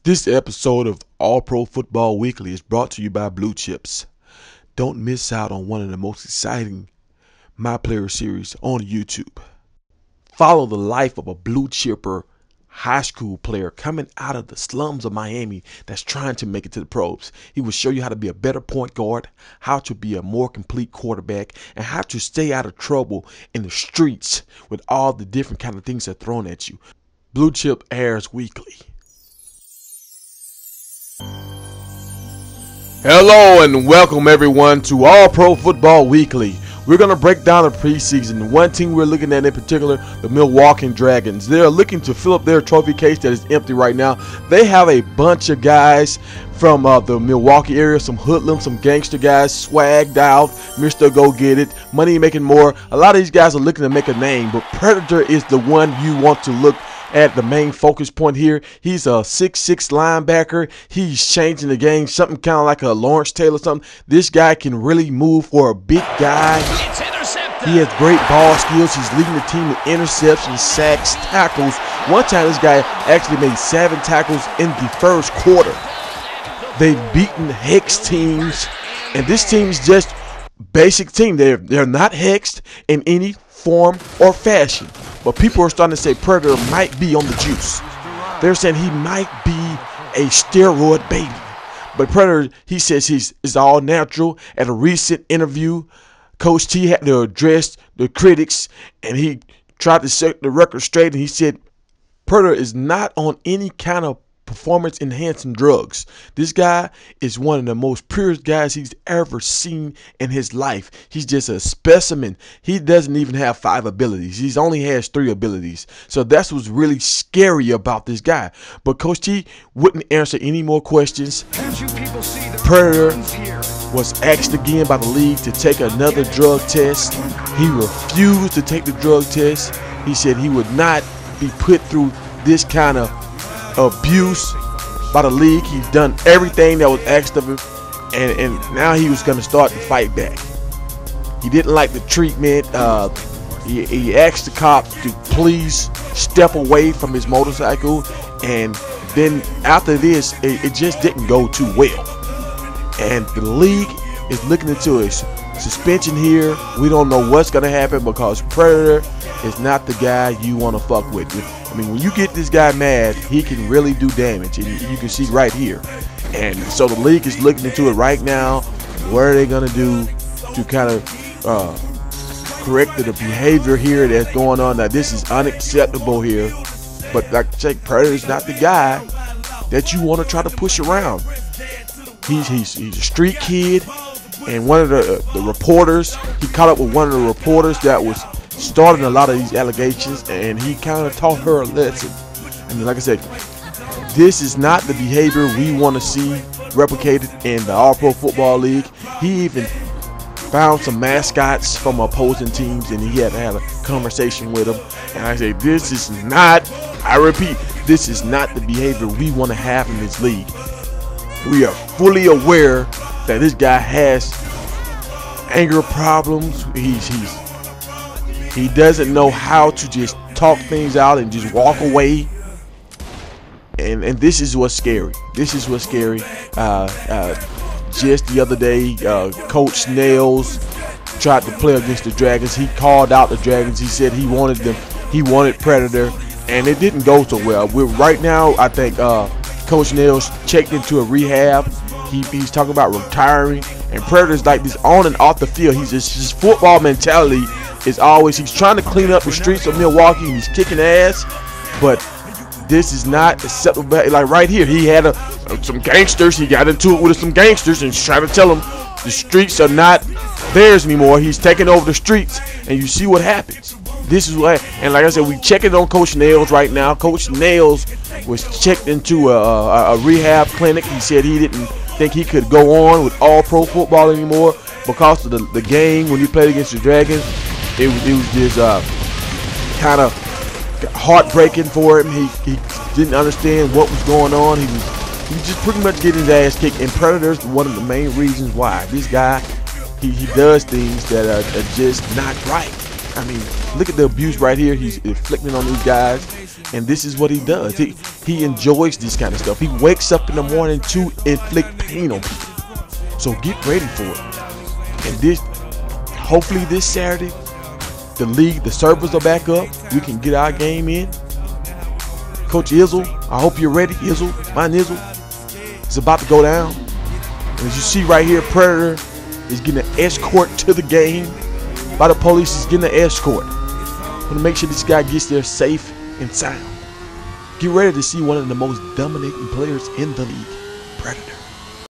This episode of All Pro Football Weekly is brought to you by Blue Chips. Don't miss out on one of the most exciting My Player series on YouTube. Follow the life of a blue chipper high school player coming out of the slums of Miami that's trying to make it to the pros. He will show you how to be a better point guard, how to be a more complete quarterback, and how to stay out of trouble in the streets with all the different kind of things that are thrown at you. Blue Chip airs weekly. Hello and welcome everyone to All Pro Football Weekly. We're going to break down the preseason. One team we're looking at in particular, the Milwaukee Dragons. They're looking to fill up their trophy case that is empty right now. They have a bunch of guys from the Milwaukee area, some hoodlums, some gangster guys, swagged out, Mr. Go Get It, money making more. A lot of these guys are looking to make a name, but Predator is the one you want to look at the main focus point here. He's a 6'6" linebacker. He's changing the game, something kind of like a Lawrence Taylor or something. This guy can really move for a big guy. He has great ball skills. He's leading the team with interceptions, sacks, tackles. One time this guy actually made 7 tackles in the first quarter. They've beaten hexed teams, and this team's just basic team. They're not hexed in any form or fashion. But people are starting to say Predator might be on the juice. They're saying he might be a steroid baby. But Predator, he says is all natural. At a recent interview, Coach T had to address the critics, and he tried to set the record straight, and he said Predator is not on any kind of performance-enhancing drugs. This guy is one of the most purest guys he's ever seen in his life. He's just a specimen. He doesn't even have 5 abilities. He only has 3 abilities. So that's what's really scary about this guy. But Coach T wouldn't answer any more questions. Predator was asked again by the league to take another drug test. He refused to take the drug test. He said he would not be put through this kind of abuse by the league. He's done everything that was asked of him, and now he was going to start to fight back. He didn't like the treatment. He asked the cop to please step away from his motorcycle, and then after this it just didn't go too well, and the league is looking into a suspension here. We don't know what's going to happen because Predator is not the guy you want to fuck with. I mean, when you get this guy mad, he can really do damage, and you can see right here. And so the league is looking into it right now. What are they going to do to kind of correct the behavior here that's going on? Now, this is unacceptable here. But like I say, Predator is not the guy that you want to try to push around. He's a street kid, and one of the reporters, he caught up with one of the reporters that was starting a lot of these allegations, and he kind of taught her a lesson. And like I said, this is not the behavior we want to see replicated in the All Pro Football League. He even found some mascots from opposing teams, and he had to have a conversation with them. And I say, this is not, I repeat, this is not the behavior we want to have in this league. We are fully aware that this guy has anger problems. He doesn't know how to just talk things out and just walk away. And this is what's scary. This is what's scary. Just the other day, Coach Nails tried to play against the Dragons. He called out the Dragons. He said he wanted them. He wanted Predator, and it didn't go so well. Right now, I think Coach Nails checked into a rehab. He's talking about retiring, and Predator's like this on and off the field. He's just, his football mentality is always, he's trying to clean up the streets of Milwaukee. He's kicking ass, but this is not acceptable. Like right here, he had some gangsters. He got into it with some gangsters and trying to tell them the streets are not theirs anymore. He's taking over the streets, and you see what happens. This is what, and like I said, we checking on Coach Nails right now. Coach Nails was checked into a rehab clinic. He said he didn't think he could go on with All Pro Football anymore because of the game when he played against the Dragons. It was just kind of heartbreaking for him. He didn't understand what was going on. He was just pretty much getting his ass kicked. And Predator's one of the main reasons why. This guy, he does things that are just not right. I mean, look at the abuse right here. He's inflicting on these guys, and this is what he does. He enjoys this kind of stuff. He wakes up in the morning to inflict pain on people. So get ready for it. And hopefully this Saturday, the servers are back up. We can get our game in. Coach Izzle, I hope you're ready. Izzle, my Izzle. It's about to go down. And as you see right here, Predator is getting an escort to the game. By the police is getting an escort. I'm going to make sure this guy gets there safe and sound. Get ready to see one of the most dominating players in the league, Predator.